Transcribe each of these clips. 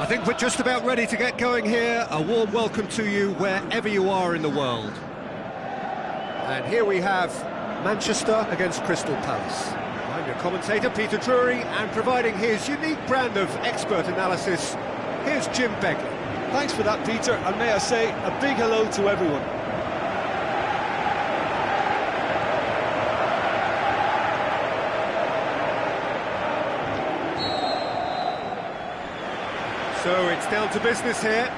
I think we're just about ready to get going here. A warm welcome to you wherever you are in the world. And here we have Manchester against Crystal Palace. I'm your commentator, Peter Drury, and providing his unique brand of expert analysis, here's Jim Begley. Thanks for that, Peter, and may I say a big hello to everyone. So it's down to business here.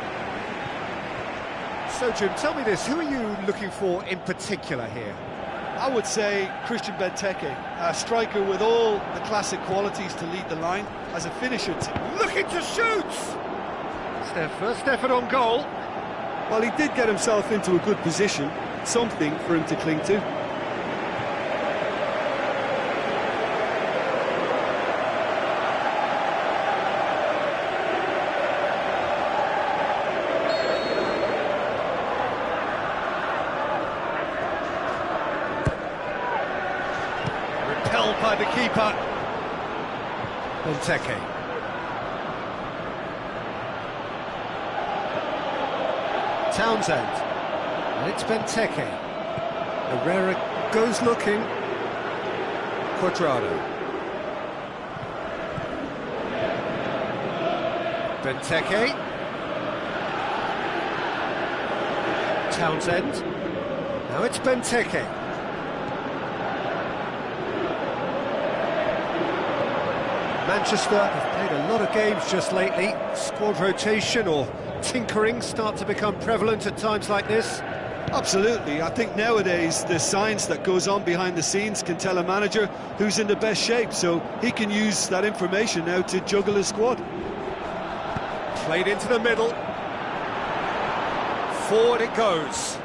So Jim, tell me this, who are you looking for in particular here? I would say Christian Benteke, a striker with all the classic qualities to lead the line, as a finisher looking to shoot! It's their first effort on goal. Well, he did get himself into a good position, something for him to cling to. Repelled by the keeper. Benteke. Townsend, and it's Benteke. Herrera goes looking. Cuadrado. Benteke. Townsend. Now it's Benteke. Manchester have played a lot of games just lately. Squad rotation or tinkering start to become prevalent at times like this? Absolutely. I think nowadays the science that goes on behind the scenes can tell a manager who's in the best shape, so he can use that information now to juggle his squad. Played into the middle. Forward it goes.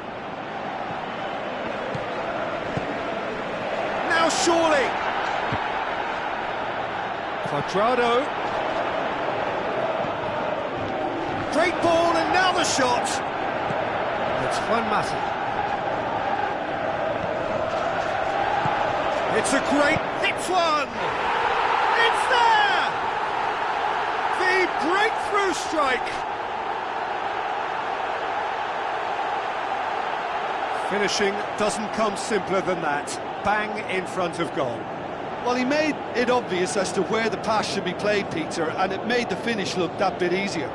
Now surely! Cuadrado. Great ball, and now the shot. It's Juan Mata. It's a great hit one. It's there. The breakthrough strike. Finishing doesn't come simpler than that. Bang in front of goal. Well, he made it obvious as to where the pass should be played, Peter, and it made the finish look that bit easier.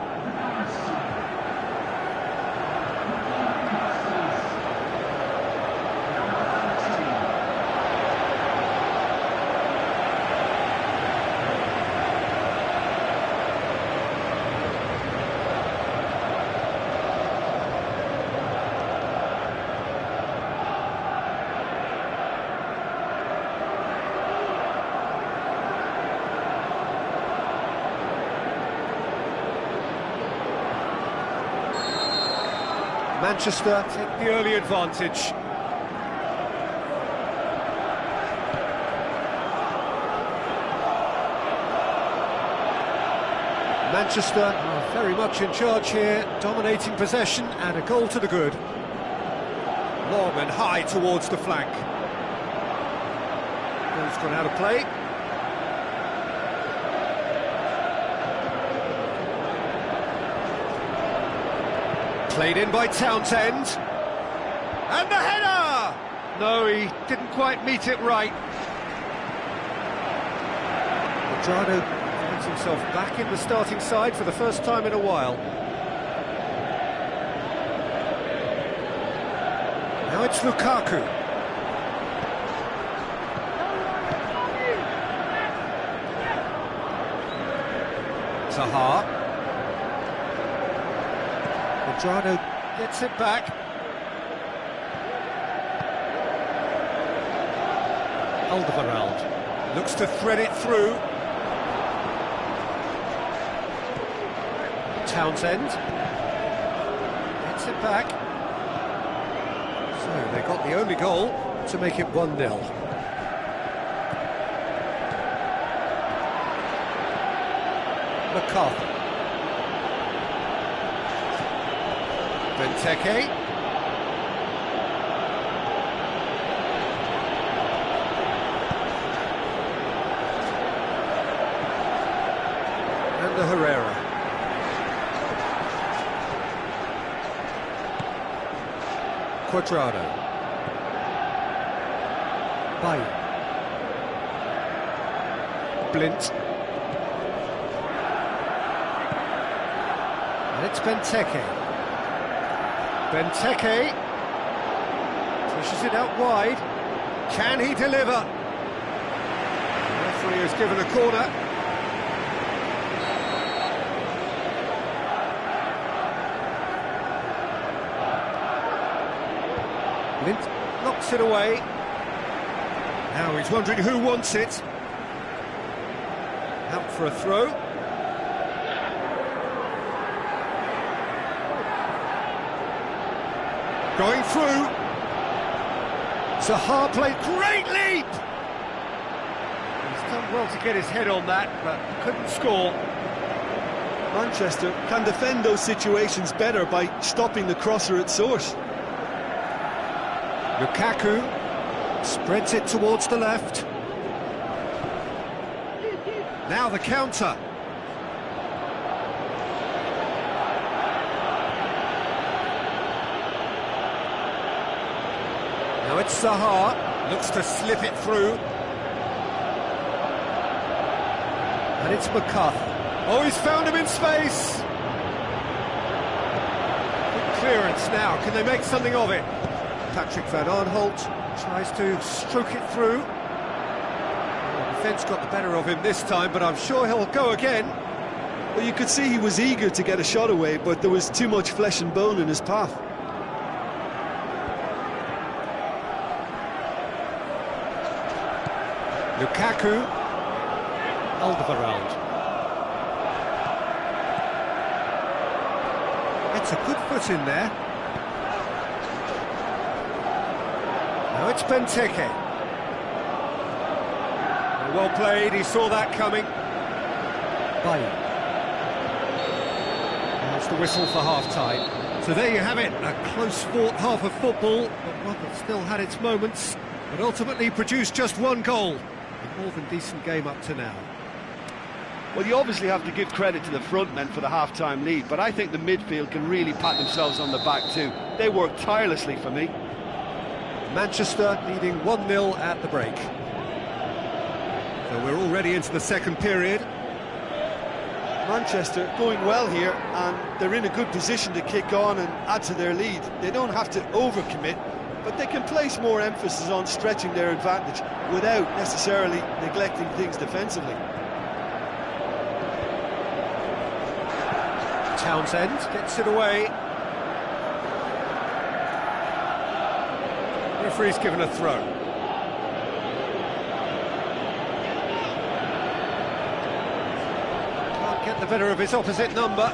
Manchester take the early advantage. Manchester are very much in charge here, dominating possession and a goal to the good. Long and high towards the flank. Ball's gone out of play. Played in by Townsend. And the header! No, he didn't quite meet it right. Cuadrado finds himself back in the starting side for the first time in a while. Now it's Lukaku. Zaha. Cuadrado gets it back. Alderweireld looks to thread it through. Townsend gets it back. So they got the only goal to make it 1-0. McCarthy. Benteke. And the Herrera. Cuadrado. BaL. Blint. And it's Benteke. Benteke pushes it out wide. Can he deliver? The referee has given a corner. Blint knocks it away. Now he's wondering who wants it. Out for a throw. Going through. Zaha played, great leap! He's done well to get his head on that, but couldn't score. Manchester can defend those situations better by stopping the crosser at source. Lukaku spreads it towards the left. Now the counter. Now it's Zaha, looks to slip it through. And it's McCarthy. Oh, he's found him in space! Good clearance now, can they make something of it? Patrick Van Aanholt tries to stroke it through. The defence got the better of him this time, but I'm sure he'll go again. Well, you could see he was eager to get a shot away, but there was too much flesh and bone in his path. Lukaku. Alderweireld. It's a good foot in there. Now it's Benteke. Well played, he saw that coming. BaL. That's the whistle for half-time. So there you have it, a close-fought half of football, but one that still had its moments, but ultimately produced just one goal. A more than decent game up to now. Well, you obviously have to give credit to the front men for the half-time lead, but I think the midfield can really pat themselves on the back too. They worked tirelessly for me. Manchester leading 1-0 at the break. So we're already into the second period. Manchester going well here, and they're in a good position to kick on and add to their lead. They don't have to overcommit, but they can place more emphasis on stretching their advantage without necessarily neglecting things defensively. Townsend gets it away. Referee's given a throw. Can't get the better of his opposite number.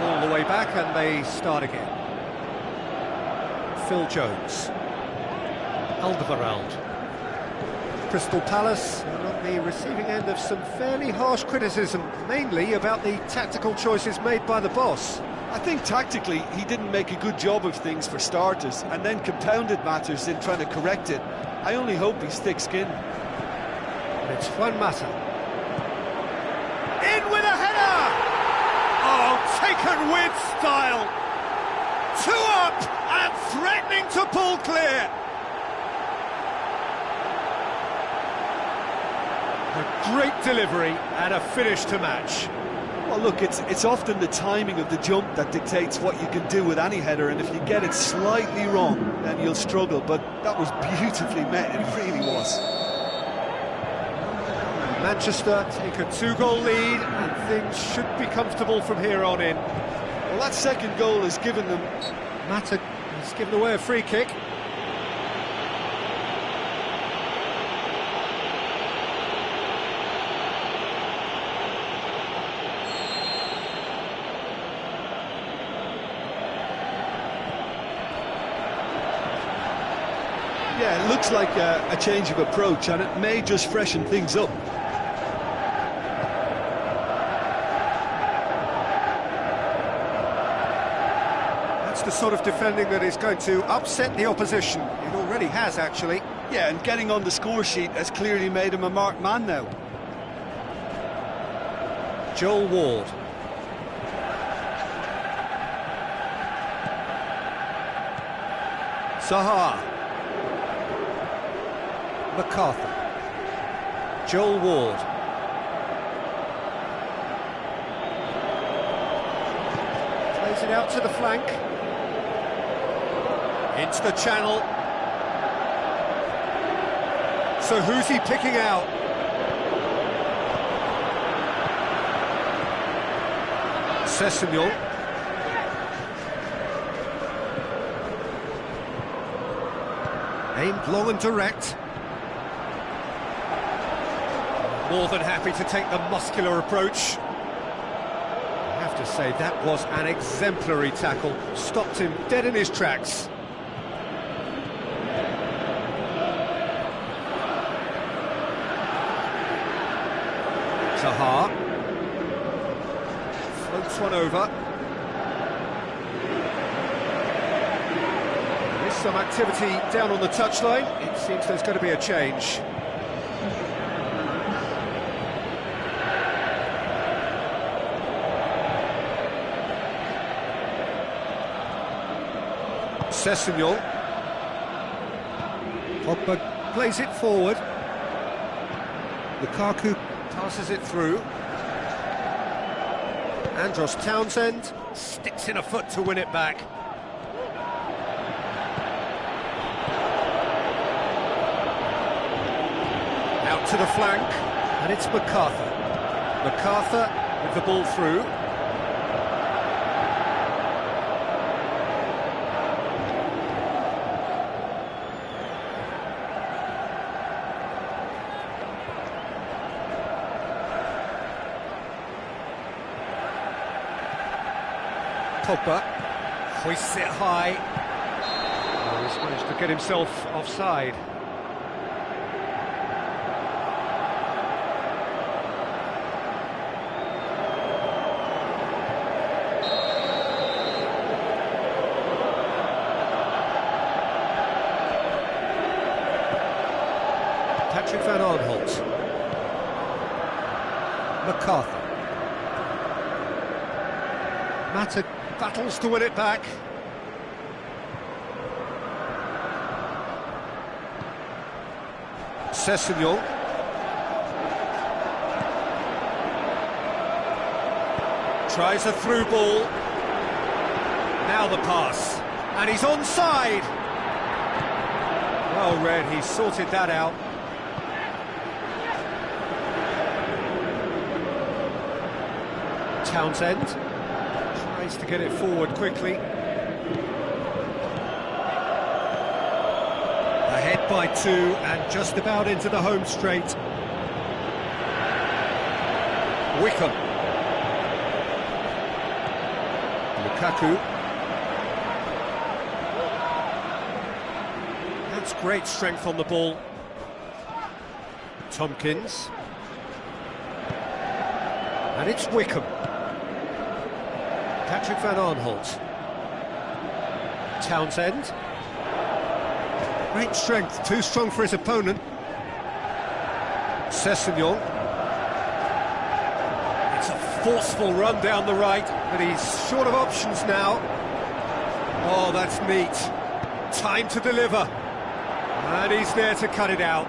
All the way back, and they start again. Phil Jones. Alderweireld. Crystal Palace are on the receiving end of some fairly harsh criticism, mainly about the tactical choices made by the boss. I think tactically he didn't make a good job of things for starters, and then compounded matters in trying to correct it. I only hope he's thick-skinned. It's Juan Mata. In with a header! Oh, taken with style! 2 up and threatening to pull clear! A great delivery and a finish to match. Well, look, it's often the timing of the jump that dictates what you can do with any header, and if you get it slightly wrong, then you'll struggle, but that was beautifully met, it really was. Manchester take a 2-goal lead, and things should be comfortable from here on in. Well, that second goal has given them... Mata has given away a free kick. Yeah, it looks like a change of approach, and it may just freshen things up. That's the sort of defending that is going to upset the opposition. It already has, actually. Yeah, and getting on the score sheet has clearly made him a marked man now. Joel Ward. Zaha. MacArthur. Joel Ward. Plays it out to the flank. Into the channel. So who's he picking out? Sessegnon. Aimed long and direct. More than happy to take the muscular approach. I have to say, that was an exemplary tackle. Stopped him dead in his tracks. Zaha. Floats one over. There's some activity down on the touchline. It seems there's going to be a change. Sessegnon. Pogba plays it forward. Lukaku passes it through. Andros Townsend sticks in a foot to win it back. Out to the flank, and it's MacArthur. MacArthur with the ball through. Pogba hoists it high. Oh, he's managed to get himself offside. Patrick Van Aanholt. MacArthur. Mata battles to win it back. Sessegnon. Tries a through ball. Now the pass. And he's onside. Well read, he sorted that out. Townsend. To get it forward quickly. Ahead by 2 and just about into the home straight. Wickham. Lukaku. That's great strength on the ball. Tompkins. And it's Wickham. Patrick Van Aanholt. Townsend. Great strength, too strong for his opponent. Sessegnon. It's a forceful run down the right, but he's short of options now. Oh, that's neat. Time to deliver. And he's there to cut it out.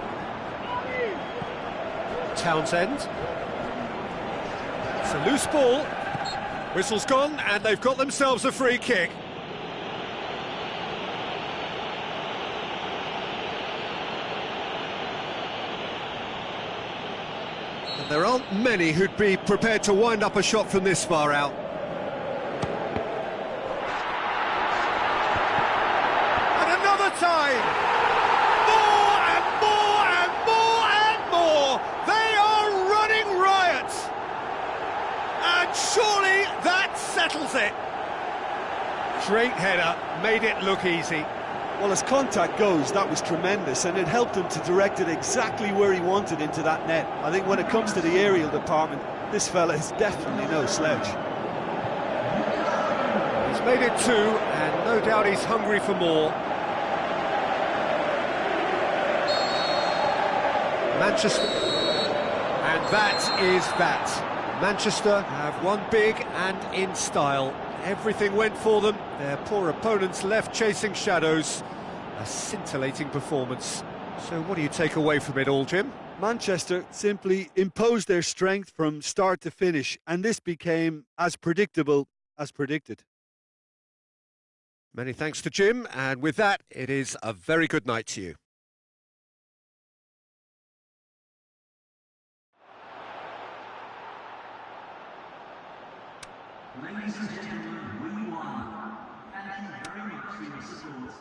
Townsend. It's a loose ball. Whistle's gone, and they've got themselves a free kick. And there aren't many who'd be prepared to wind up a shot from this far out. And another time! More and more and more and more! They are running riot! And surely that settles it. Straight header, made it look easy. Well, as contact goes, that was tremendous, and it helped him to direct it exactly where he wanted into that net. I think when it comes to the aerial department, this fella is definitely no slouch. He's made it 2, and no doubt he's hungry for more. Manchester, and that is that. Manchester have won big and in style. Everything went for them. Their poor opponents left chasing shadows. A scintillating performance. So what do you take away from it all, Jim? Manchester simply imposed their strength from start to finish, and this became as predictable as predicted. Many thanks to Jim, and with that, it is a very good night to you. Ladies and gentlemen, we won. Thank you very much for your support.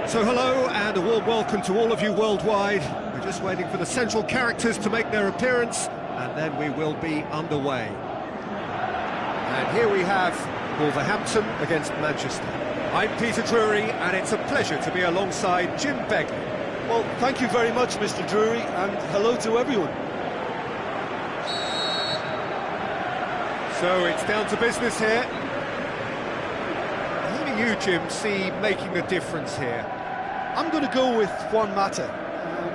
So hello and a warm welcome to all of you worldwide. We're just waiting for the central characters to make their appearance and then we will be underway. And here we have Wolverhampton against Manchester. I'm Peter Drury and it's a pleasure to be alongside Jim Begley. Well, thank you very much, Mr. Drury, and hello to everyone. So it's down to business here. Who do you, Jim, see making the difference here? I'm going to go with Juan Mata.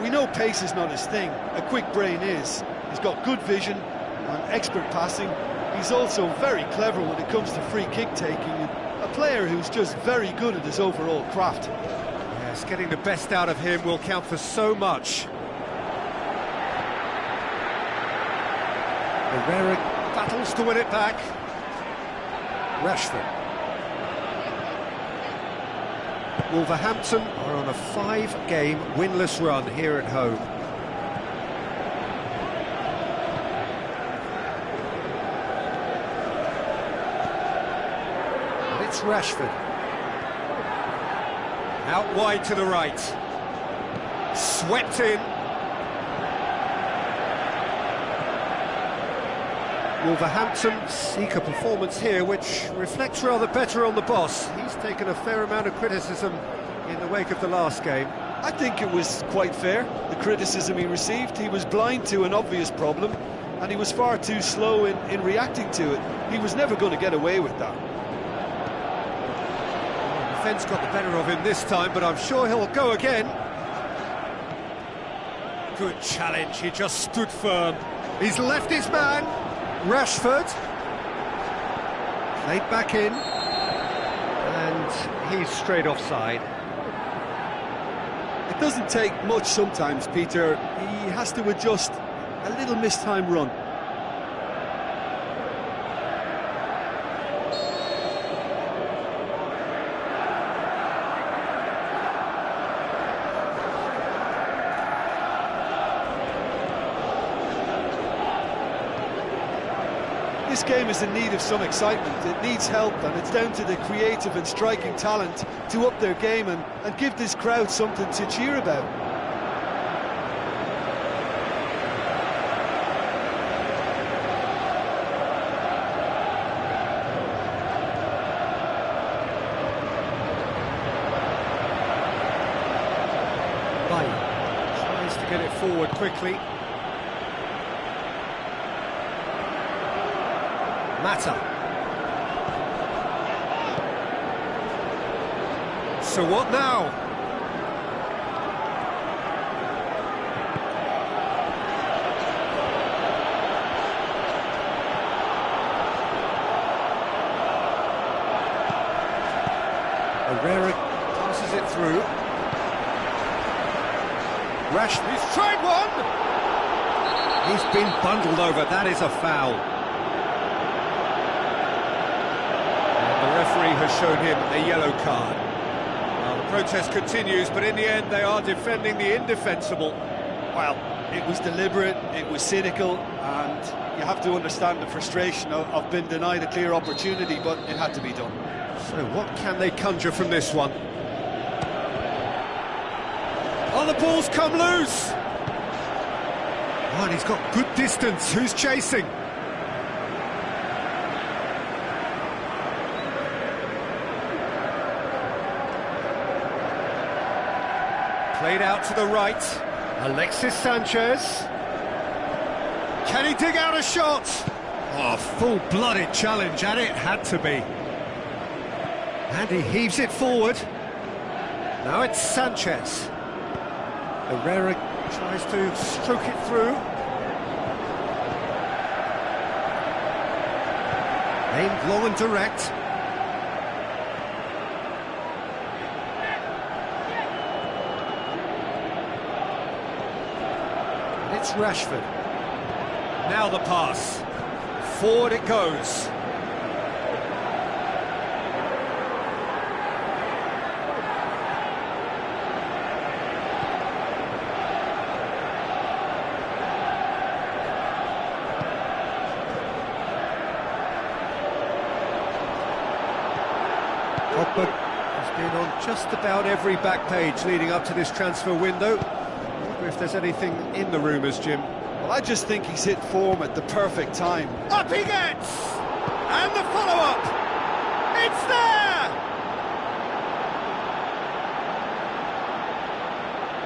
We know pace is not his thing, a quick brain is. He's got good vision and expert passing. He's also very clever when it comes to free kick taking, and a player who's just very good at his overall craft. Yes, getting the best out of him will count for so much. Herrera battles to win it back. Rashford. Wolverhampton are on a 5-game winless run here at home. And it's Rashford. Out wide to the right. Swept in. Wolverhampton seek a performance here which reflects rather better on the boss. He's taken a fair amount of criticism in the wake of the last game. I think it was quite fair, the criticism he received. He was blind to an obvious problem, and he was far too slow in reacting to it. He was never going to get away with that. The defence got the better of him this time, but I'm sure he'll go again. Good challenge, he just stood firm. He's left his man. Rashford played back in and he's straight offside. It doesn't take much sometimes, Peter. He has to adjust a little mistimed run. This game is in need of some excitement. It needs help, and it's down to the creative and striking talent to up their game and give this crowd something to cheer about. BaL tries to get it forward quickly. Mata. So what now? Herrera passes it through. He's tried one! He's been bundled over, that is a foul. And the referee has shown him a yellow card. Well, the protest continues, but in the end they are defending the indefensible. Well, it was deliberate, it was cynical, and you have to understand the frustration of being denied a clear opportunity, but it had to be done. So what can they conjure from this one? Oh, the ball's come loose! Oh, and he's got good distance. Who's chasing? Played out to the right. Alexis Sanchez. Can he dig out a shot? Oh, full-blooded challenge, and it had to be. And he heaves it forward. Now it's Sanchez. Herrera tries to stroke it through. Aimed long and direct. And it's Rashford. Now the pass. Forward it goes. Dolberg has been on just about every back page leading up to this transfer window. I wonder if there's anything in the rumours, Jim. Well, I just think he's hit form at the perfect time. Up he gets! And the follow-up! It's there!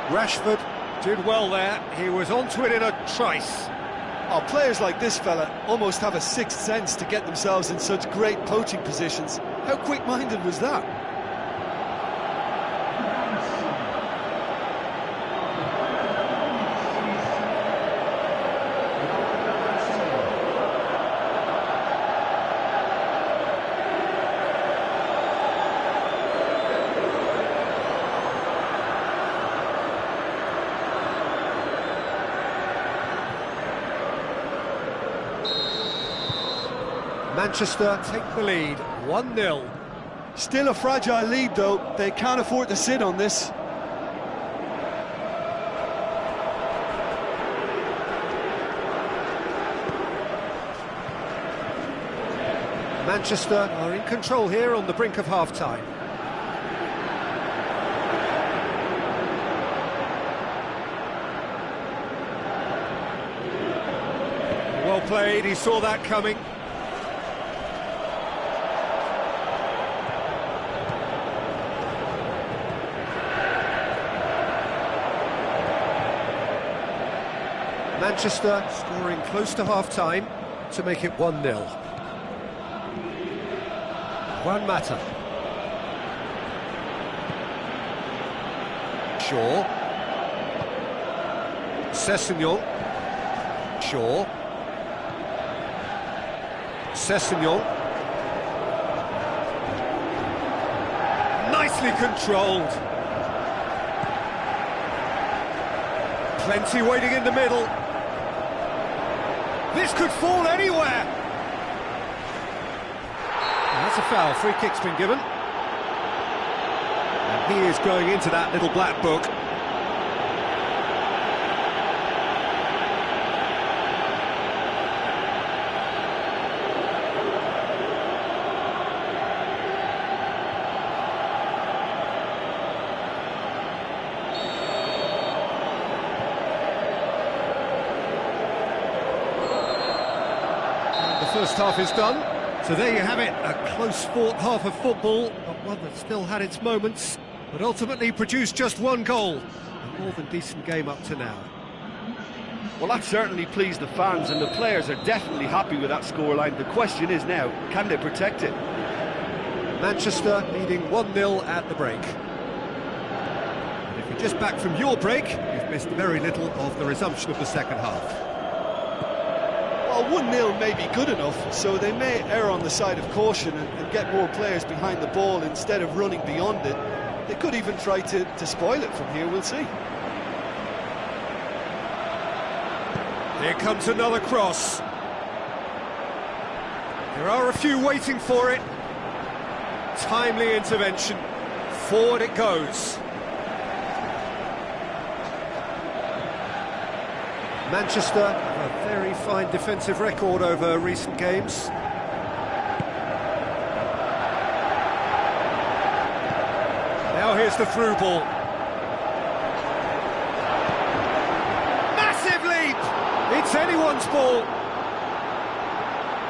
Rashford did well there. He was onto it in a trice. Oh, players like this fella almost have a sixth sense to get themselves in such great poaching positions. How quick-minded was that? Manchester take the lead, 1-0. Still a fragile lead, though. They can't afford to sit on this. Manchester are in control here on the brink of half-time. Well played, he saw that coming. Manchester scoring close to half-time to make it 1-0. Juan Mata. Shaw. Sessegnon. Shaw. Sessegnon. Nicely controlled. Plenty waiting in the middle. This could fall anywhere. And that's a foul. Free kick's been given. And he is going into that little black book. First half is done, so there you have it, a close-fought half of football, but one that still had its moments, but ultimately produced just one goal. A more than decent game up to now. Well, that certainly pleased the fans, and the players are definitely happy with that scoreline. The question is now, can they protect it? Manchester leading 1-0 at the break. And if you're just back from your break, you've missed very little of the resumption of the second half. Well, 1-0 may be good enough, so they may err on the side of caution and get more players behind the ball instead of running beyond it. They could even try to spoil it from here, we'll see. Here comes another cross. There are a few waiting for it. Timely intervention. Forward it goes. Manchester have a very fine defensive record over recent games. Now here's the through ball. Massive leap! It's anyone's ball.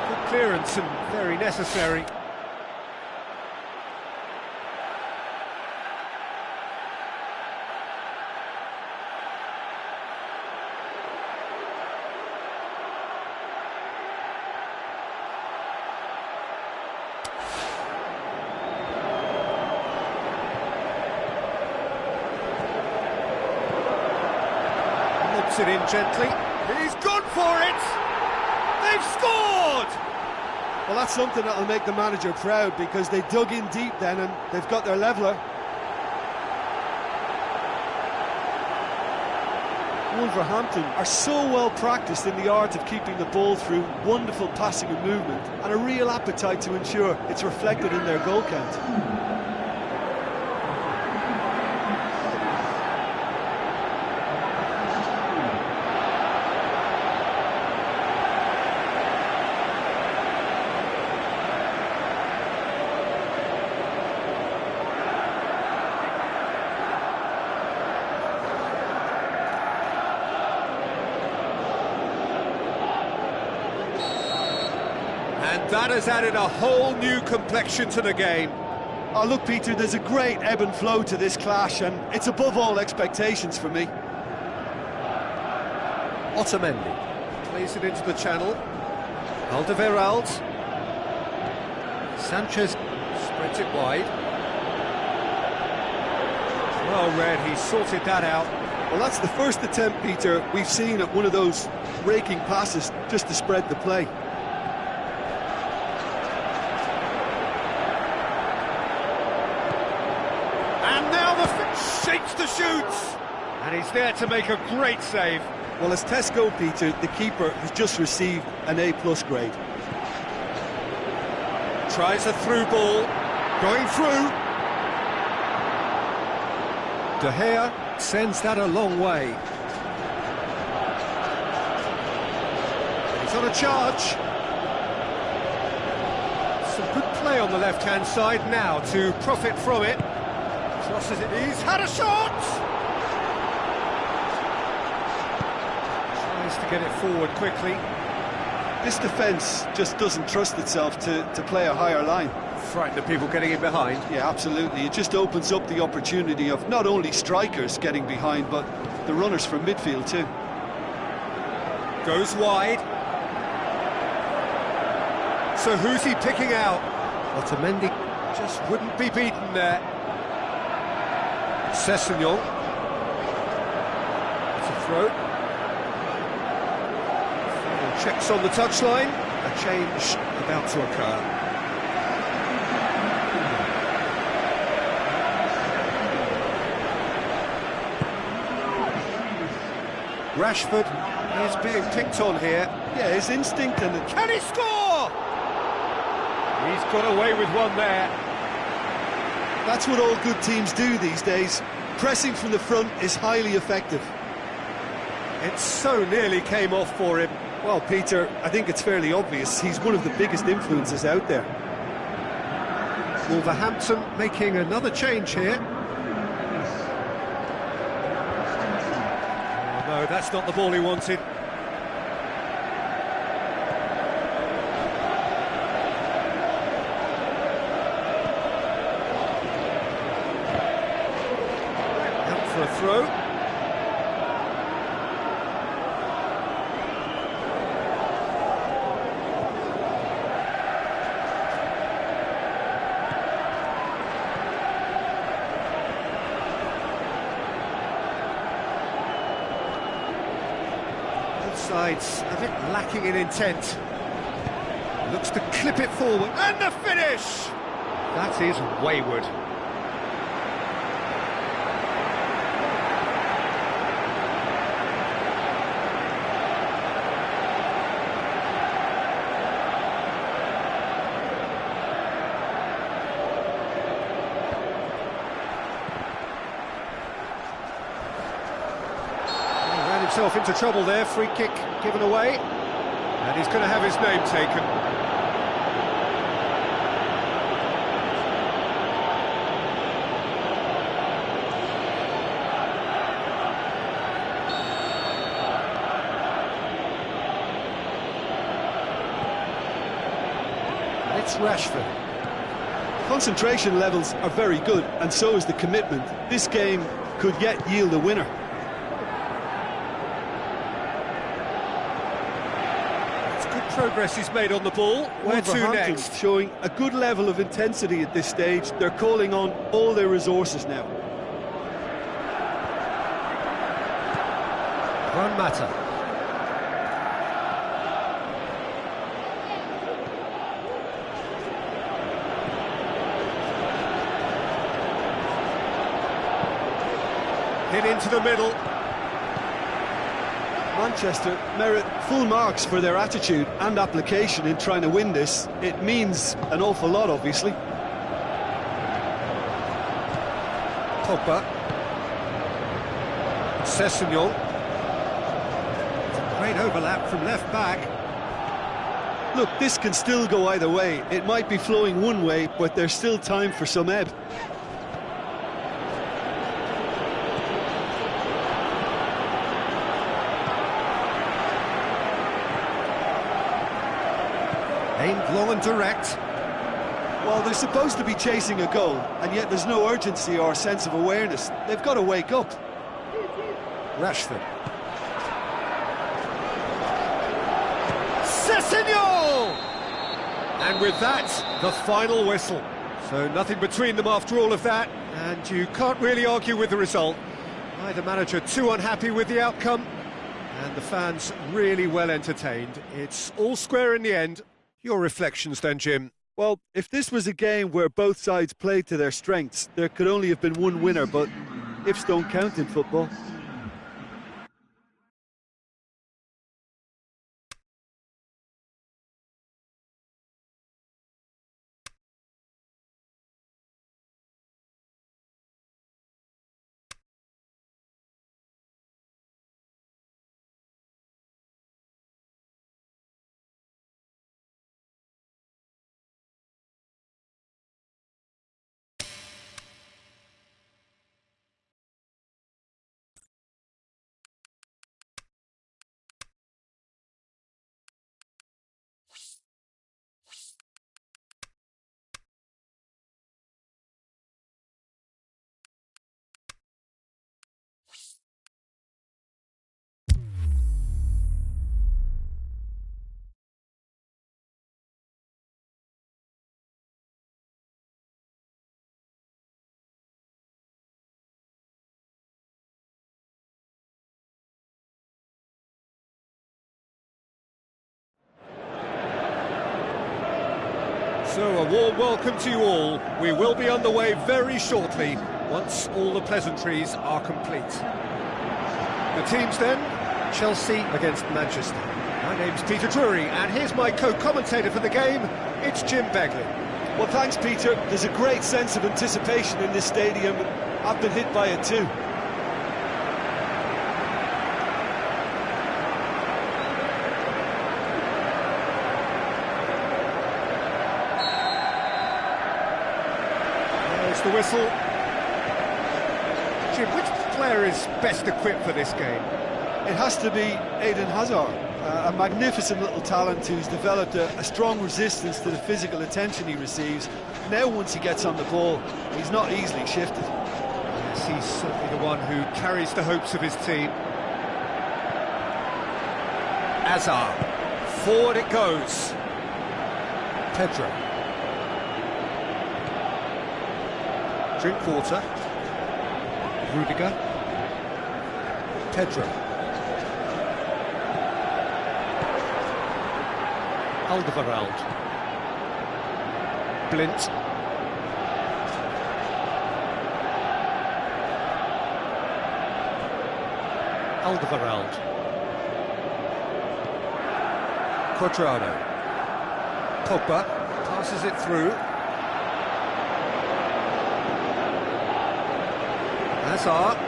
Good clearance and very necessary. It in gently. He's gone for it! They've scored! Well, that's something that'll make the manager proud, because they dug in deep then and they've got their leveller. Wolverhampton are so well practiced in the art of keeping the ball through wonderful passing and movement, and a real appetite to ensure it's reflected in their goal count. And that has added a whole new complexion to the game. Oh, look, Peter, there's a great ebb and flow to this clash, and it's above all expectations for me. Otamendi plays it into the channel. Alderweireld. Sanchez spreads it wide. Well read, he sorted that out. Well, that's the first attempt, Peter, we've seen at one of those raking passes just to spread the play. Shapes to shoot, and he's there to make a great save. Well, as tests go, Peter, the keeper has just received an A+ grade. Tries a through ball, going through. De Gea sends that a long way. He's on a charge. Some good play on the left-hand side now to profit from it. Crosses it, he's had a shot! Tries to get it forward quickly. This defence just doesn't trust itself to play a higher line. Frighten the people getting in behind. Yeah, absolutely. It just opens up the opportunity of not only strikers getting behind, but the runners from midfield too. Goes wide. So who's he picking out? Otamendi just wouldn't be beaten there. Sessegnon. It's a throw. Checks on the touchline. A change about to occur. Rashford is being picked on here. Yeah, his instinct and... Can he score? He's got away with one there. That's what all good teams do these days. Pressing from the front is highly effective. It so nearly came off for him. Well, Peter, I think it's fairly obvious he's one of the biggest influences out there. Wolverhampton making another change here. Oh, no, that's not the ball he wanted. For a throw. Both sides a bit lacking in intent. Looks to clip it forward, and the finish! That is wayward. himself into trouble there, free kick given away, and he's going to have his name taken. It's Rashford. Concentration levels are very good, and so is the commitment. This game could yet yield a winner. It's good progress he's made on the ball. Where to next? Showing a good level of intensity at this stage. They're calling on all their resources now. Juan Mata. Hit into the middle. Manchester merit full marks for their attitude and application in trying to win this. It means an awful lot, obviously. Pogba. Sessegnon. Great overlap from left back. Look, this can still go either way. It might be flowing one way, but there's still time for some ebb. Aimed long and direct. Well, they're supposed to be chasing a goal, and yet there's no urgency or sense of awareness. They've got to wake up. Rashford. Sessegnon! And with that, the final whistle. So nothing between them after all of that, and you can't really argue with the result. Neither manager too unhappy with the outcome, and the fans really well entertained. It's all square in the end. Your reflections then, Jim? Well, if this was a game where both sides played to their strengths, there could only have been one winner, but ifs don't count in football. So a warm welcome to you all. We will be underway very shortly, once all the pleasantries are complete. The teams then, Chelsea against Manchester. My name's Peter Drury, and here's my co-commentator for the game, it's Jim Begley. Well, thanks, Peter. There's a great sense of anticipation in this stadium. I've been hit by it too. The whistle. Jim, which player is best equipped for this game? It has to be Eden Hazard, a magnificent little talent who's developed a strong resistance to the physical attention he receives. Now, once he gets on the ball, he's not easily shifted. Yes, he's certainly the one who carries the hopes of his team. Hazard. Forward it goes. Pedro. Drinkwater, Rudiger, Pedro, Alderweireld, Blint, Alderweireld, Quadrado, Pogba passes it through. Hazard.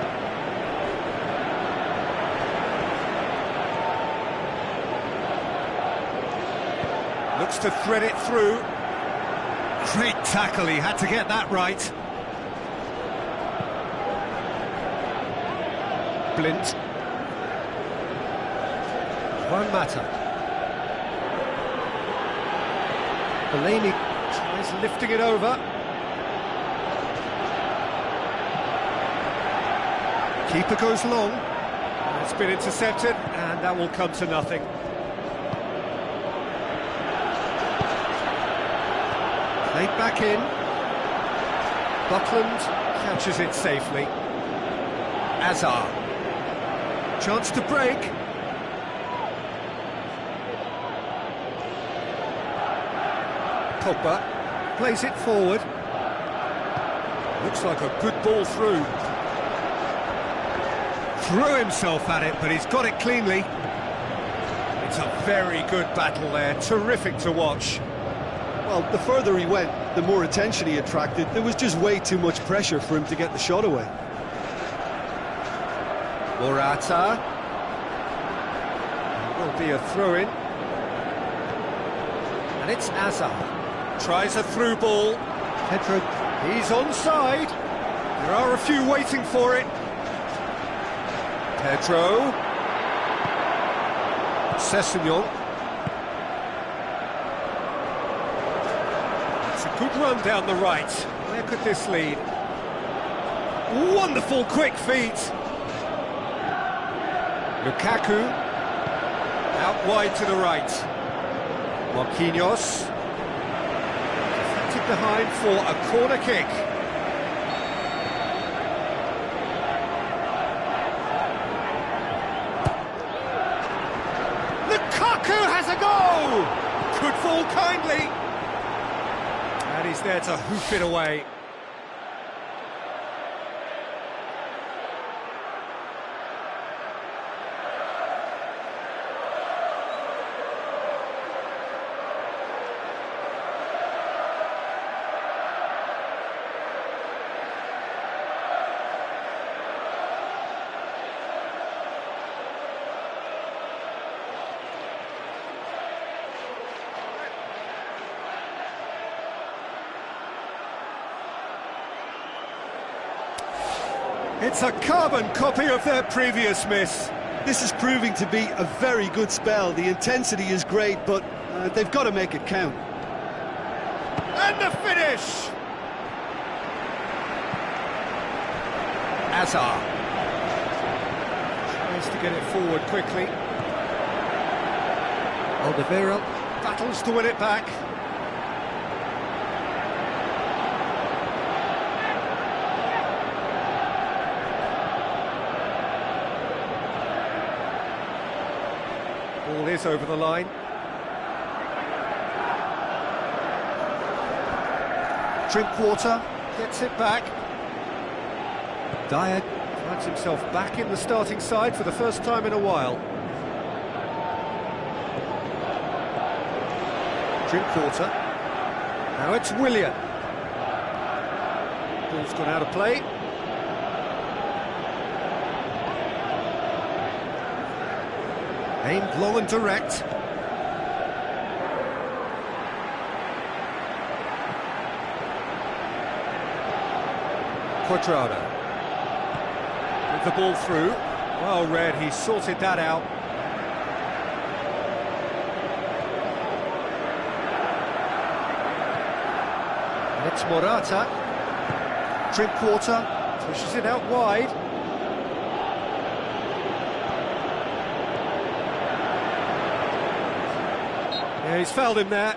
Looks to thread it through. Great tackle, he had to get that right. Blint. Juan Mata. Delaney tries lifting it over. Keeper goes long. It's been intercepted, and that will come to nothing. Played back in. Buckland catches it safely. Azar. Chance to break. Pogba plays it forward. Looks like a good ball through. Threw himself at it, but he's got it cleanly. It's a very good battle there, terrific to watch. Well, the further he went, the more attention he attracted. There was just way too much pressure for him to get the shot away. Morata. Will be a throw-in. And it's Azar. Tries a through ball. Pedro, he's onside. There are a few waiting for it. Pedro. Sessegnon. It's a good run down the right. Where could this lead? Wonderful quick feet. Lukaku. Out wide to the right. Marquinhos. Deflected behind for a corner kick. Has a go! Could fall kindly. And he's there to hoof it away. It's a carbon copy of their previous miss. This is proving to be a very good spell. The intensity is great, but they've got to make it count. And the finish! Azar. Tries to get it forward quickly. Oliveira battles to win it back. Ball is over the line. Drinkwater gets it back. Dyer finds himself back in the starting side for the first time in a while. Drinkwater. Now it's Willian. Ball's gone out of play. Aimed long and direct. Quadrado. With the ball through. Well read, he sorted that out. And it's Morata. Drinkwater pushes it out wide. Yeah, he's fouled him there.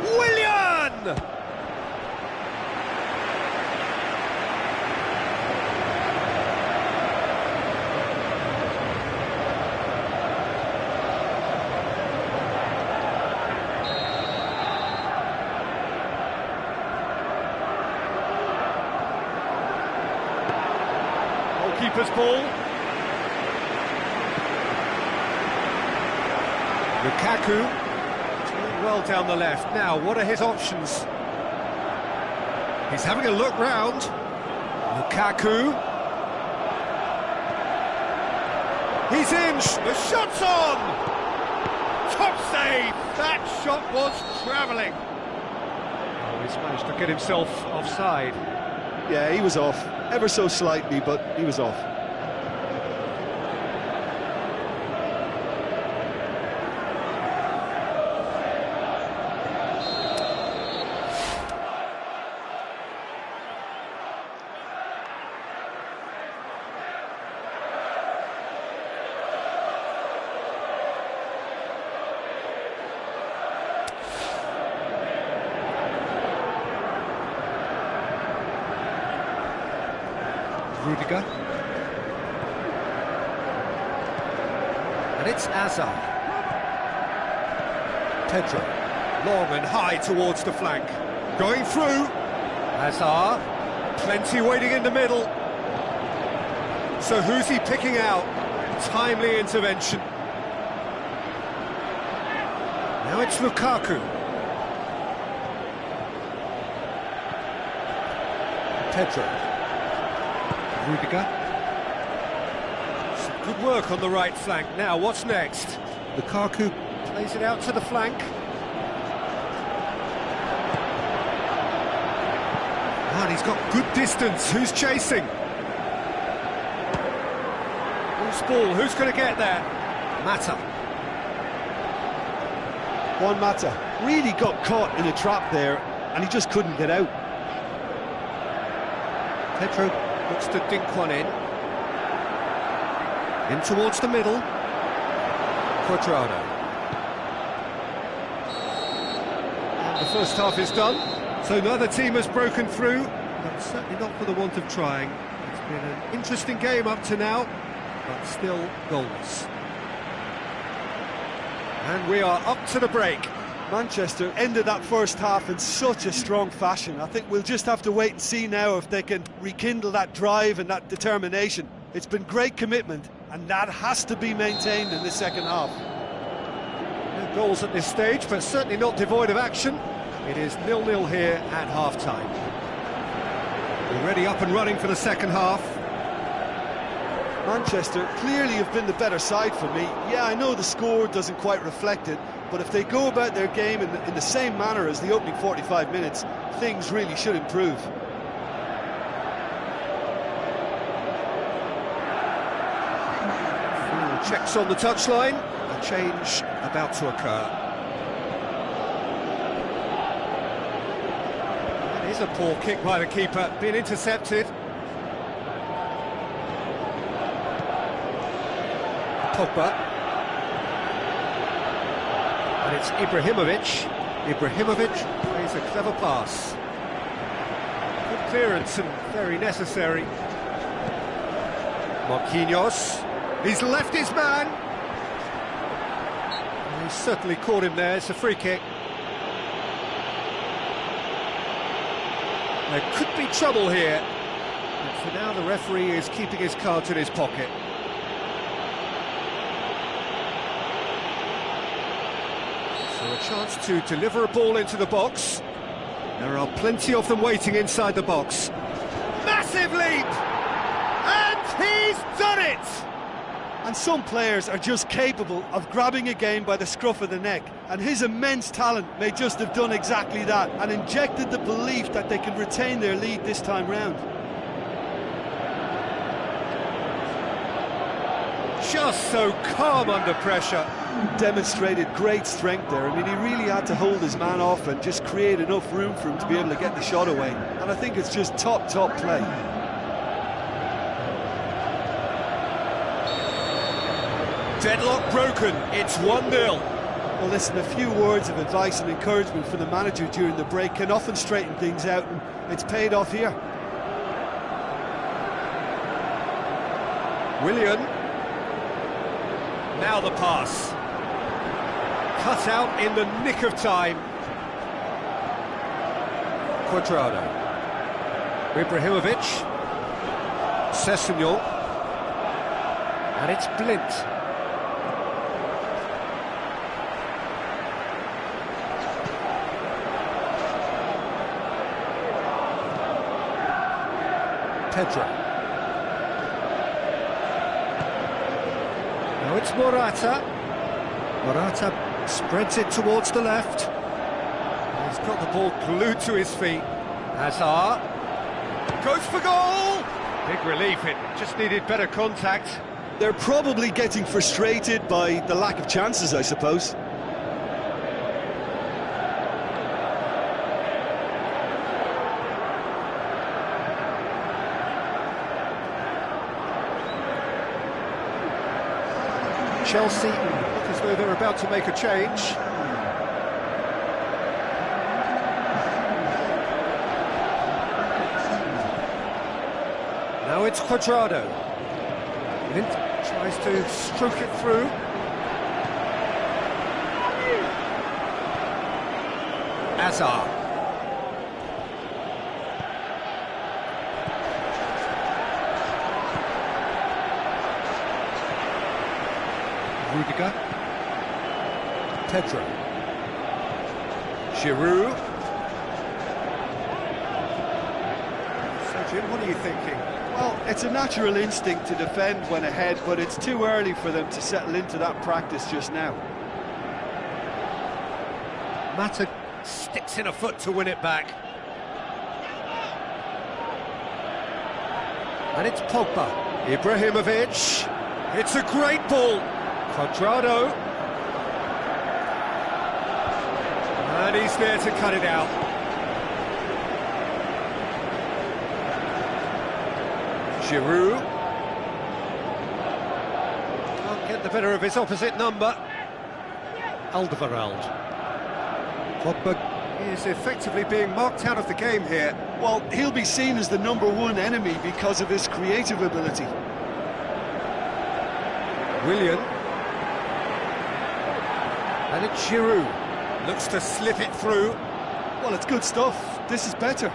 Willian! Goalkeeper's ball. Lukaku doing well down the left. Now, what are his options? He's having a look round. Lukaku. He's in, the shot's on! Top save! That shot was travelling. Oh, he's managed to get himself offside. Yeah, he was off, ever so slightly, but he was off. Rudiger. And it's Azar. Pedro. Long and high towards the flank. Going through. Azar. Plenty waiting in the middle. So who's he picking out? Timely intervention. Now it's Lukaku. Pedro. Rudiger. Some good work on the right flank. Now, what's next? Lukaku plays it out to the flank. And he's got good distance. Who's chasing? Who's ball? Who's going to get there? Mata. Juan Mata really got caught in a trap there, and he just couldn't get out. Pedro looks to dink one in towards the middle. Cuadrado. And the first half is done, so neither team has broken through, but certainly not for the want of trying. It's been an interesting game up to now, but still goalless. And we are up to the break. Manchester ended that first half in such a strong fashion. I think we'll just have to wait and see now if they can rekindle that drive and that determination. It's been great commitment, and that has to be maintained in the second half. No goals at this stage, but certainly not devoid of action. It is 0-0 here at half-time. Already up and running for the second half. Manchester clearly have been the better side for me. Yeah, I know the score doesn't quite reflect it, but if they go about their game in the same manner as the opening 45 minutes, things really should improve. Checks on the touchline, a change about to occur. That is a poor kick by the keeper, being intercepted. Pogba. And it's Ibrahimovic. Ibrahimovic plays a clever pass. Good clearance and very necessary. Marquinhos. He's left his man. And he's certainly caught him there. It's a free kick. There could be trouble here. But for now, the referee is keeping his cards in his pocket. So a chance to deliver a ball into the box. There are plenty of them waiting inside the box. Massive leap! And he's done it! And some players are just capable of grabbing a game by the scruff of the neck, and his immense talent may just have done exactly that and injected the belief that they can retain their lead this time round. Just so calm under pressure. Demonstrated great strength there. I mean, he really had to hold his man off and just create enough room for him to be able to get the shot away. And I think it's just top play. Deadlock broken, it's 1-0. Well, listen, a few words of advice and encouragement from the manager during the break can often straighten things out, and it's paid off here. Willian. Now the pass. Cut out in the nick of time. Cuadrado. Ibrahimovic. Sessegnon. And it's Blint. Pedro. It's Morata. Morata spreads it towards the left. He's got the ball glued to his feet. Hazard goes for goal! Big relief, it just needed better contact. They're probably getting frustrated by the lack of chances, I suppose. Chelsea look as though they're about to make a change. Now it's Cuadrado. Lint tries to stroke it through. Hazard. Rudiger. Pedro. Giroud. So, Jim, what are you thinking? Well, it's a natural instinct to defend when ahead, but it's too early for them to settle into that practice just now. Mata sticks in a foot to win it back. And it's Pogba. Ibrahimovic. It's a great ball. Cuadrado. And he's there to cut it out. Giroud. Can't get the better of his opposite number. Alderweireld. Pogba is effectively being marked out of the game here. Well, he'll be seen as the #1 enemy because of his creative ability. Willian. And it's Giroud. Looks to slip it through. Well, it's good stuff. This is better.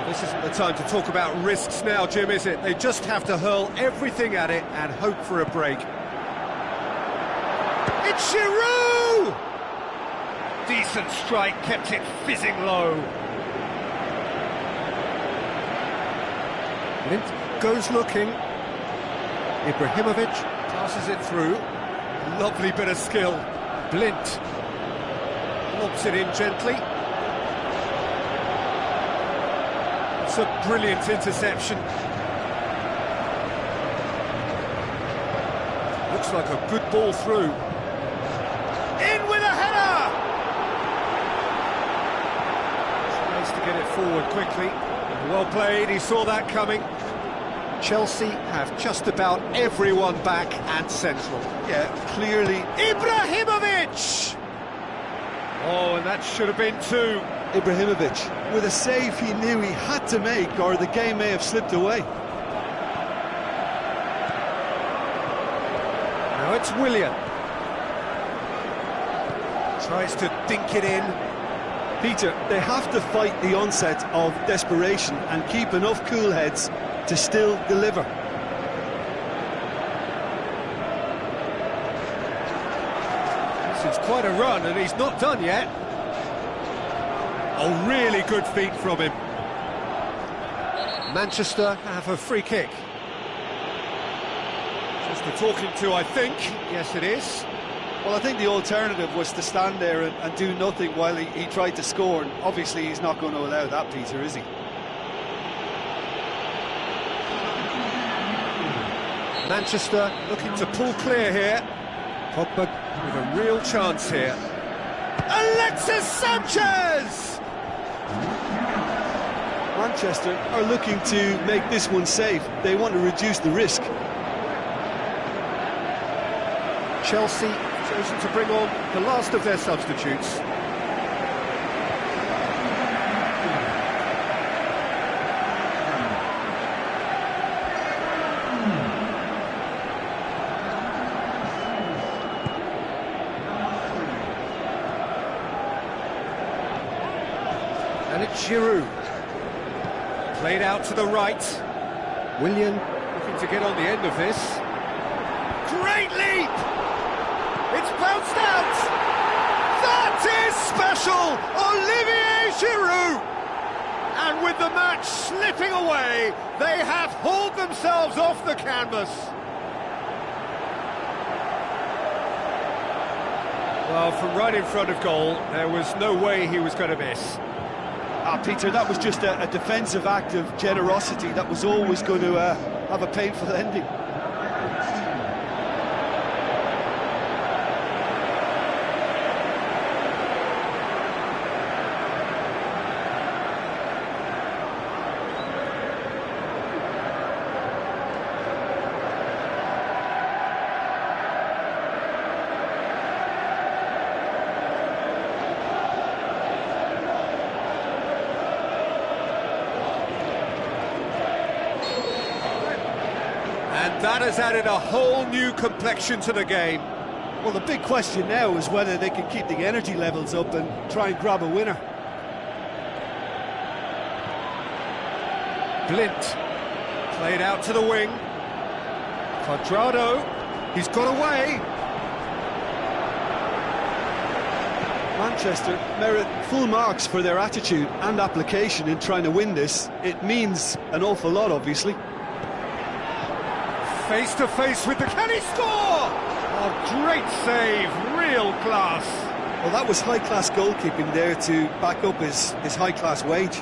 This isn't the time to talk about risks now, Jim, is it? They just have to hurl everything at it and hope for a break. It's Giroud! Decent strike, kept it fizzing low. Lint goes looking. Ibrahimovic passes it through. Lovely bit of skill. Blint lobs it in gently. It's a brilliant interception. Looks like a good ball through. In with a header! Tries to get it forward quickly. Well played, he saw that coming. Chelsea have just about everyone back and central. Yeah, clearly. Ibrahimovic! Oh, and that should have been two. Ibrahimovic, with a save he knew he had to make, or the game may have slipped away. Now it's Willian. Tries to dink it in. Peter, they have to fight the onset of desperation and keep enough cool heads to still deliver. This is quite a run, and he's not done yet. Oh, really good feet from him. Manchester have a free kick. Just the talking to, I think. Yes, it is. Well, I think the alternative was to stand there and do nothing while he tried to score, and obviously he's not going to allow that, Peter, is he? Manchester looking to pull clear here. Pogba with a real chance here. Alexis Sanchez! Manchester are looking to make this one safe. They want to reduce the risk. Chelsea chosen to bring on the last of their substitutes. And it's Giroud. Played out to the right. Willian looking to get on the end of this. Great leap! It's bounced out! That is special! Olivier Giroud! And with the match slipping away, they have hauled themselves off the canvas. Well, from right in front of goal, there was no way he was going to miss. Peter, that was just a defensive act of generosity that was always going to have a painful ending. And that has added a whole new complexion to the game. Well, the big question now is whether they can keep the energy levels up and try and grab a winner. Blint, played out to the wing. Quadrado, he's got away. Manchester merit full marks for their attitude and application in trying to win this. It means an awful lot, obviously. Face to face with the... Can he score? Oh, great save, real class. Well, that was high-class goalkeeping there to back up his high-class wage.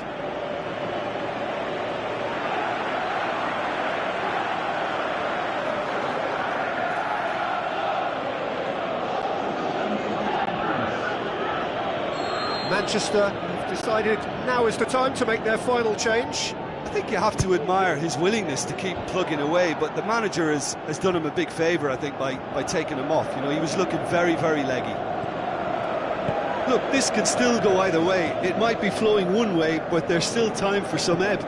Manchester have decided now is the time to make their final change. I think you have to admire his willingness to keep plugging away, but the manager has done him a big favour, I think, by taking him off. You know, he was looking very, very leggy. Look, this can still go either way. It might be flowing one way, but there's still time for some ebb.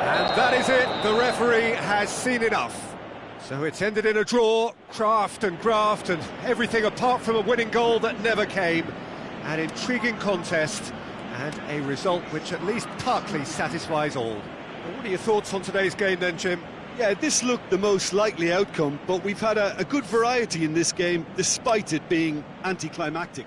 And that is it. The referee has seen enough. So it's ended in a draw, craft and graft and everything apart from a winning goal that never came. An intriguing contest and a result which at least partly satisfies all. Well, what are your thoughts on today's game then, Jim? Yeah, this looked the most likely outcome, but we've had a good variety in this game, despite it being anticlimactic.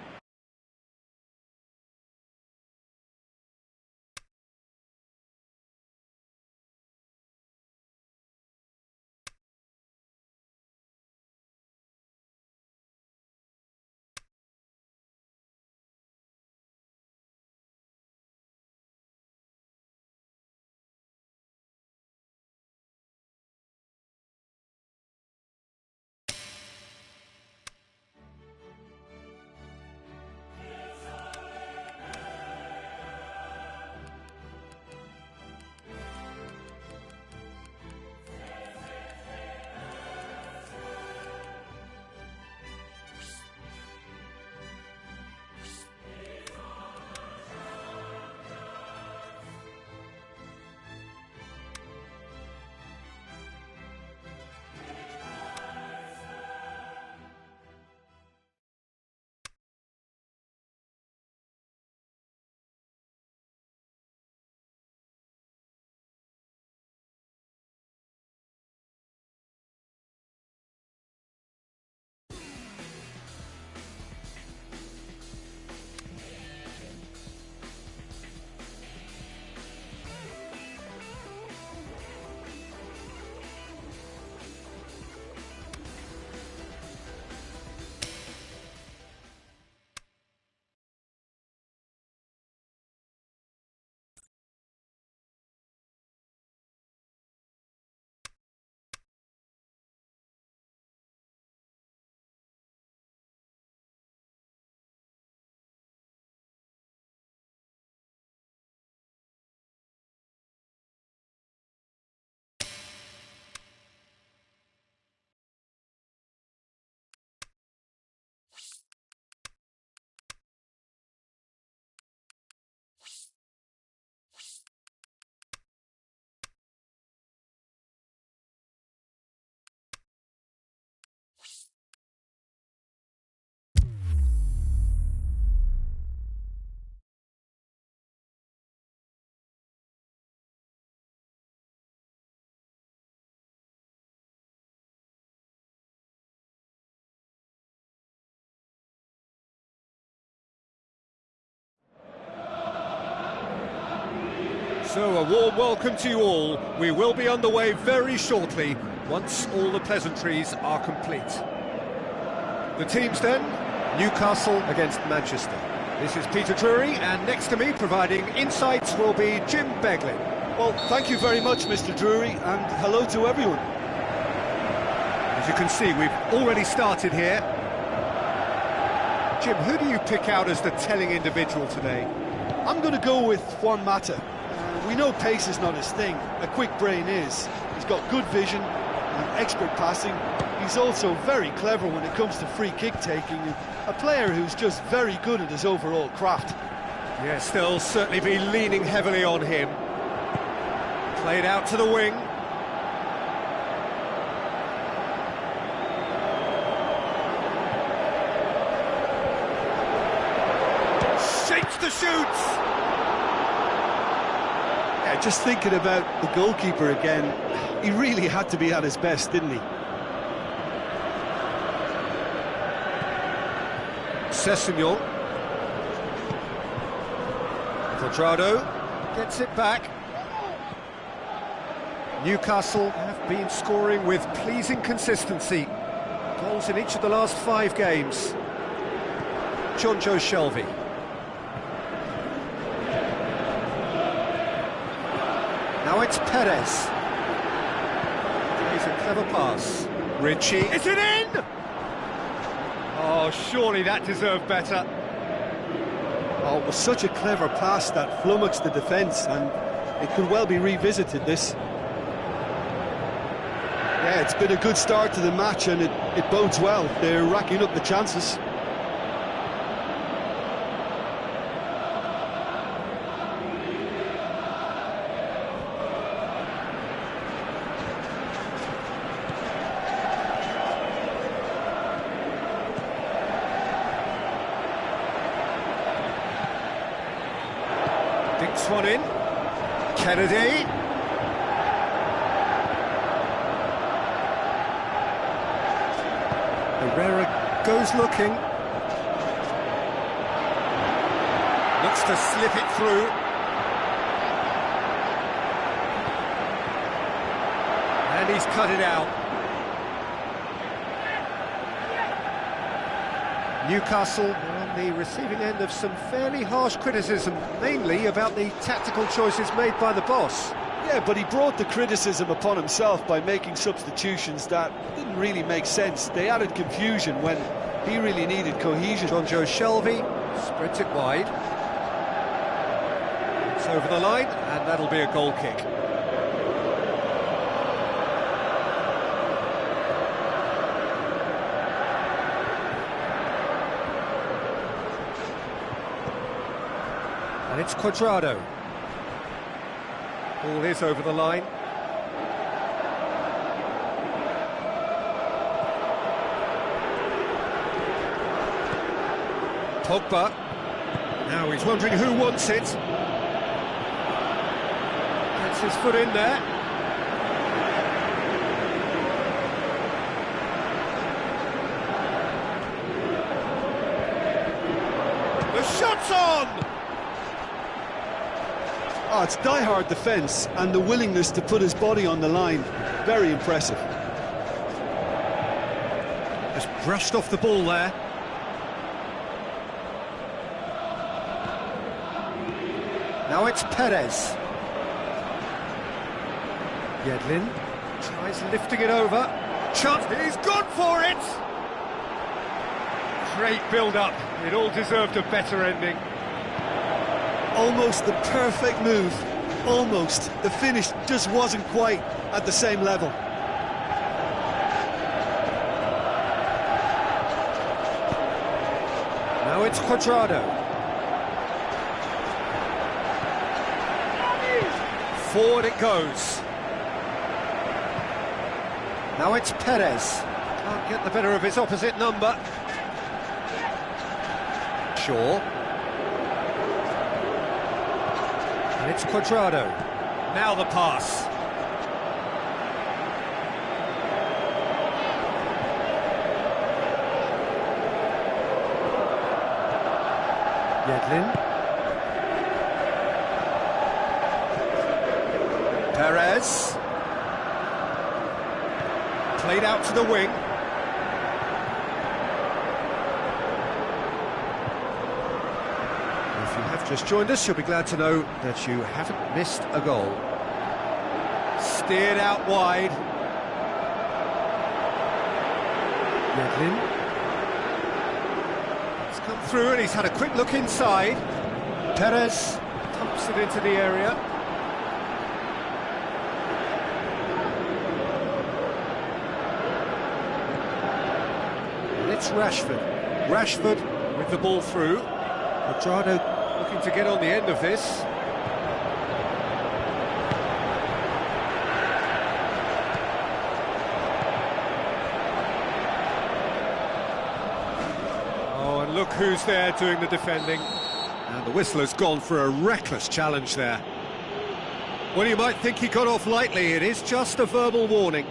So, a warm welcome to you all. We will be underway very shortly, once all the pleasantries are complete. The teams then, Newcastle against Manchester. This is Peter Drury, and next to me, providing insights, will be Jim Beglin. Well, thank you very much, Mr. Drury, and hello to everyone. As you can see, we've already started here. Jim, who do you pick out as the telling individual today? I'm going to go with Juan Mata. We know pace is not his thing, a quick brain is. He's got good vision and expert passing. He's also very clever when it comes to free kick taking, and a player who's just very good at his overall craft. Yes, they'll certainly be leaning heavily on him. Played out to the wing. Shapes the shoots! Yeah, just thinking about the goalkeeper again, he really had to be at his best, didn't he? Sessegnon. Cuadrado gets it back. Newcastle have been scoring with pleasing consistency. Goals in each of the last 5 games. Jonjo Shelvey. Now it's Perez. Plays a clever pass. Ritchie. Is it in? Oh, surely that deserved better. Oh, it was such a clever pass that flummoxed the defence, and it could well be revisited, this. Yeah, it's been a good start to the match, and it bodes well. They're racking up the chances. Dinks one in. Kennedy. Herrera goes looking. Looks to slip it through. And he's cut it out. Newcastle are on the receiving end of some fairly harsh criticism, mainly about the tactical choices made by the boss. Yeah, but he brought the criticism upon himself by making substitutions that didn't really make sense. They added confusion when he really needed cohesion. Jonjo Shelvey spreads it wide. It's over the line, and that'll be a goal kick. And it's Cuadrado. Ball is over the line. Pogba. Now he's wondering who wants it. Gets his foot in there. The shot's on! Oh, it's die-hard defence, and the willingness to put his body on the line. Very impressive. Just brushed off the ball there. Now it's Perez. Yedlin tries lifting it over. Chance, he's gone for it! Great build-up. It all deserved a better ending. Almost the perfect move. Almost. The finish just wasn't quite at the same level. Now it's Cuadrado. Forward it goes. Now it's Perez. Can't get the better of his opposite number. Shaw. And it's Cuadrado. Now the pass. Yedlin. Perez. Played out to the wing. If you have just joined us, you'll be glad to know that you haven't missed a goal. Steered out wide. Yedlin. He's come through and he's had a quick look inside. Perez pumps it into the area. And it's Rashford. Rashford with the ball through. Quadrado looking to get on the end of this. Oh, and look who's there doing the defending. And the whistle has gone for a reckless challenge there. Well, you might think he got off lightly. It is just a verbal warning.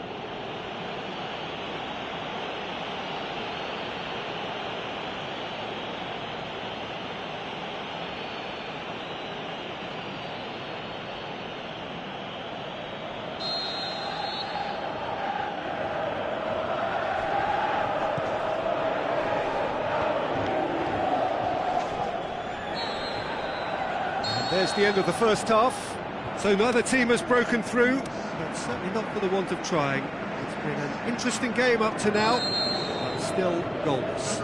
There's the end of the first half. So neither team has broken through, but certainly not for the want of trying. It's been an interesting game up to now, but still goalless.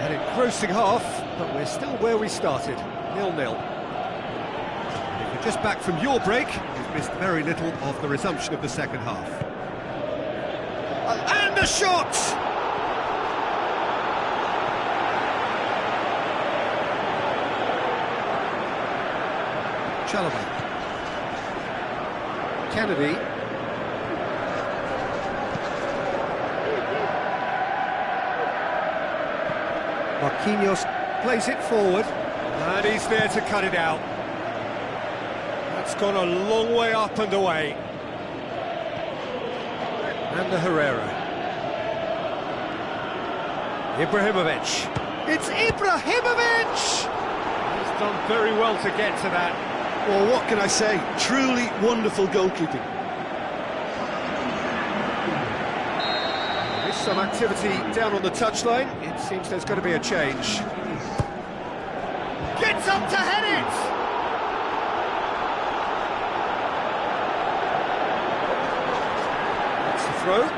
An engrossing half, but we're still where we started, 0-0. If you're just back from your break, you've missed very little of the resumption of the second half. And a shot! Chalobah. Kennedy. Marquinhos plays it forward. And he's there to cut it out. That's gone a long way up and away. And the Herrera. Ibrahimovic. It's Ibrahimovic! He's done very well to get to that. Well, what can I say? Truly wonderful goalkeeping. There's some activity down on the touchline. It seems there's going to be a change. Gets up to head it! That's the throw.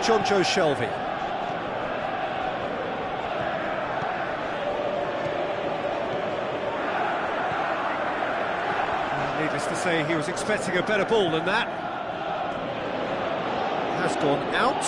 Jonjo Shelvey. Needless to say, he was expecting a better ball than that. Has gone out.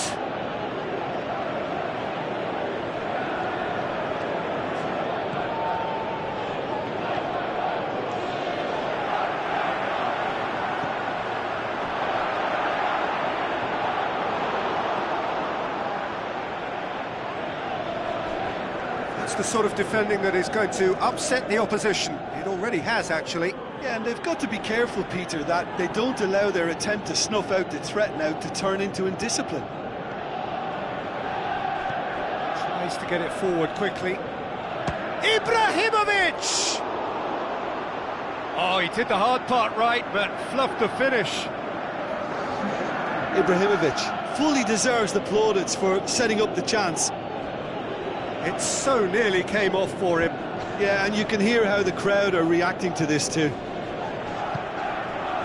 That's the sort of defending that is going to upset the opposition. It already has, actually. Yeah, and they've got to be careful, Peter, that they don't allow their attempt to snuff out the threat now to turn into indiscipline. Tries to get it forward quickly. Ibrahimovic! Oh, he did the hard part right, but fluffed the finish. Ibrahimovic fully deserves the plaudits for setting up the chance. It so nearly came off for him. Yeah, and you can hear how the crowd are reacting to this too.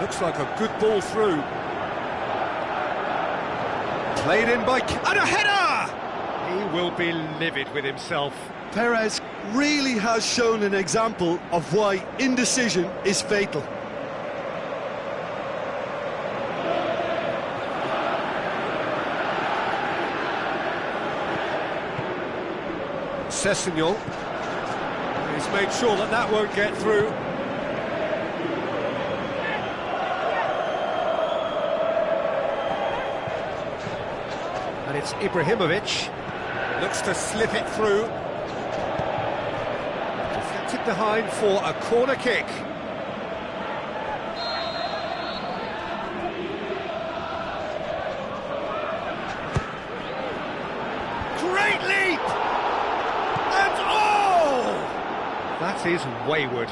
Looks like a good ball through. Played in by... and a header! He will be livid with himself. Perez really has shown an example of why indecision is fatal. Sessegnon. He's made sure that that won't get through. And it's Ibrahimovic. Looks to slip it through. Deflected behind for a corner kick. Great leap! And That is wayward.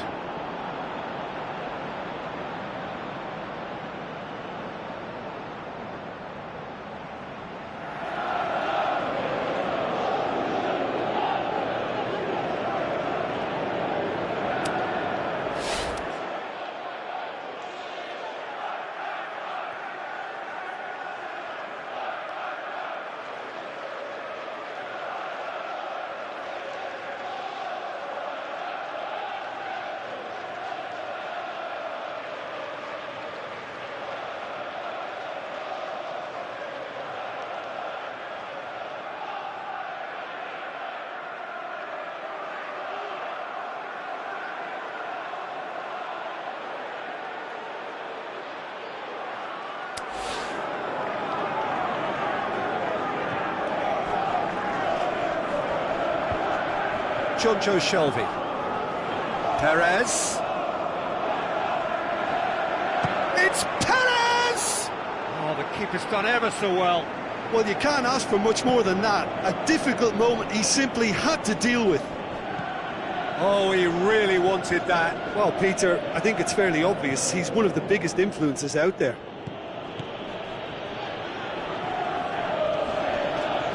Jonjo Shelvey. Perez. It's Perez! Oh, the keeper's done ever so well. Well, you can't ask for much more than that. A difficult moment he simply had to deal with. Oh, he really wanted that. Well, Peter, I think it's fairly obvious. He's one of the biggest influences out there.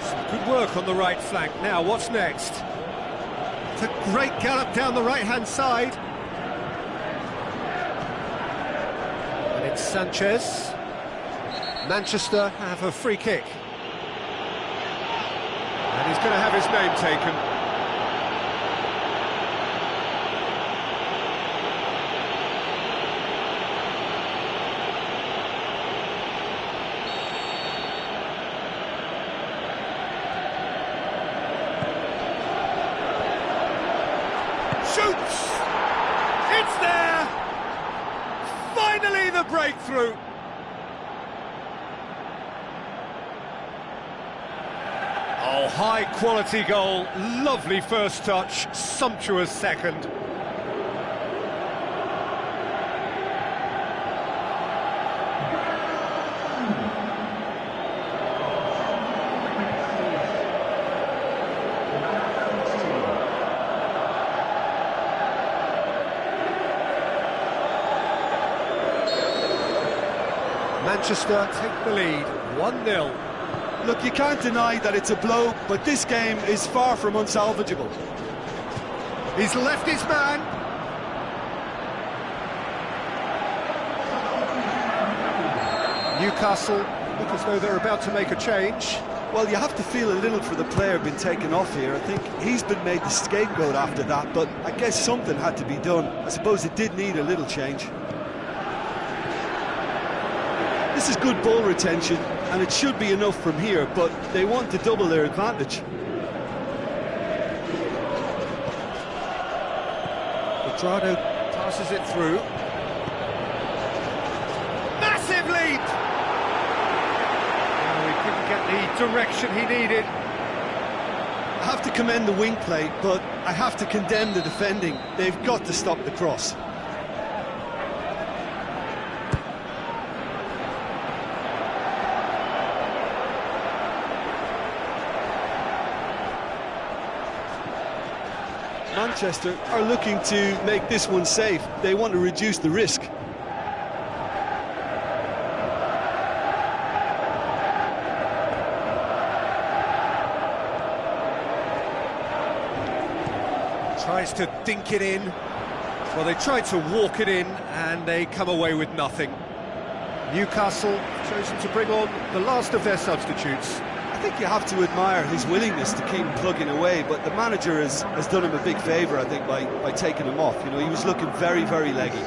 Some good work on the right flank. Now, what's next? It's a great gallop down the right-hand side. And it's Sanchez. Manchester have a free kick. And he's going to have his name taken. Shoots! It's there! Finally the breakthrough! Oh, high-quality goal, lovely first touch, sumptuous second. Manchester take the lead, 1-0. Look, you can't deny that it's a blow, but this game is far from unsalvageable. He's left his man. Newcastle look as though they're about to make a change. Well, you have to feel a little for the player being taken off here. I think he's been made the scapegoat after that, but I guess something had to be done. I suppose it did need a little change. This is good ball retention, and it should be enough from here, but they want to double their advantage. Quadrado passes it through. Massive leap! Oh, he couldn't get the direction he needed. I have to commend the wing play, but I have to condemn the defending. They've got to stop the cross. Manchester are looking to make this one safe. They want to reduce the risk. Tries to dink it in. Well, they tried to walk it in, and they come away with nothing. Newcastle chosen to bring on the last of their substitutes. I think you have to admire his willingness to keep plugging away, but the manager has done him a big favour, I think, by taking him off. You know, he was looking very, very leggy.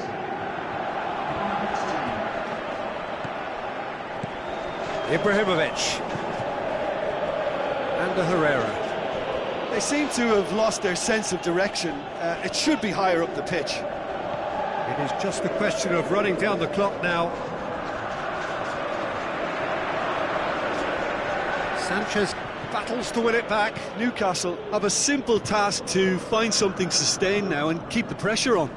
Ibrahimovic. And Herrera. They seem to have lost their sense of direction. It should be higher up the pitch. It is just a question of running down the clock now. Sanchez battles to win it back. Newcastle have a simple task to find something sustained now and keep the pressure on.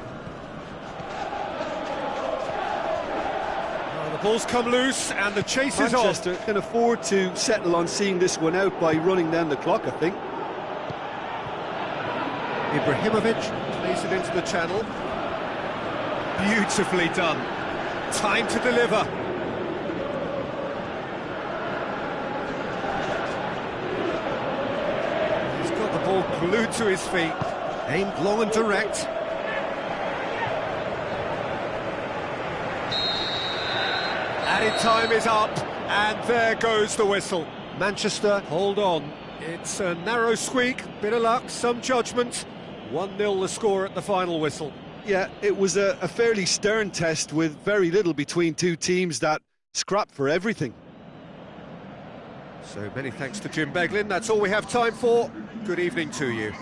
The ball's come loose and the chase is on. Manchester can afford to settle on seeing this one out by running down the clock, I think. Ibrahimovic plays it into the channel. Beautifully done. Time to deliver. He's got the ball glued to his feet. Aimed long and direct. Added time is up, and there goes the whistle. Manchester, hold on. It's a narrow squeak, bit of luck, some judgment. 1-0 the score at the final whistle. Yeah, it was a fairly stern test with very little between two teams that scrapped for everything. So many thanks to Jim Beglin. That's all we have time for. Good evening to you.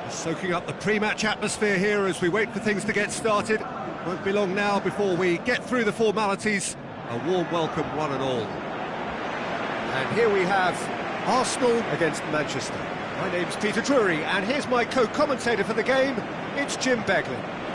Soaking up the pre-match atmosphere here as we wait for things to get started. Won't be long now before we get through the formalities. A warm welcome, one and all. And here we have Arsenal against Manchester. My name's Peter Drury, and here's my co-commentator for the game. It's Jim Beglin.